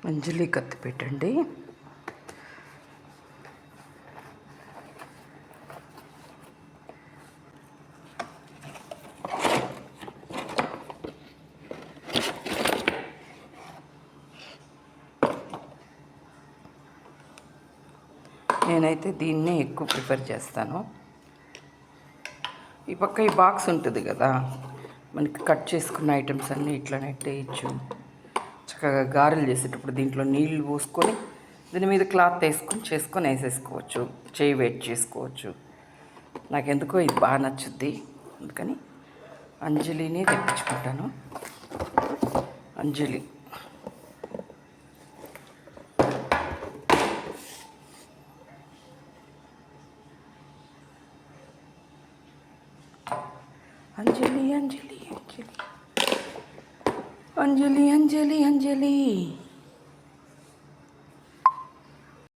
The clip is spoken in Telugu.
అంజలి కత్తి పెట్టండి. నేనైతే దీన్నే ఎక్కువ ప్రిఫర్ చేస్తాను. ఈ పక్క ఈ బాక్స్ ఉంటుంది కదా, మనకి కట్ చేసుకున్న ఐటమ్స్ అన్నీ ఇట్లా నెట్టేయచ్చు. చక్కగా గారెలు చేసేటప్పుడు దీంట్లో నీళ్లు పోసుకొని దీని మీద క్లాత్ చేసుకొని వేసేసుకోవచ్చు, చేయి వెయిట్ చేసుకోవచ్చు. నాకెందుకో ఇది బాగా నచ్చుద్ది, అందుకని అంజలిని తెప్పించుకుంటాను. అంజలి అంజలి అంజలి అంజలి అంజలి అంజలి అంజలి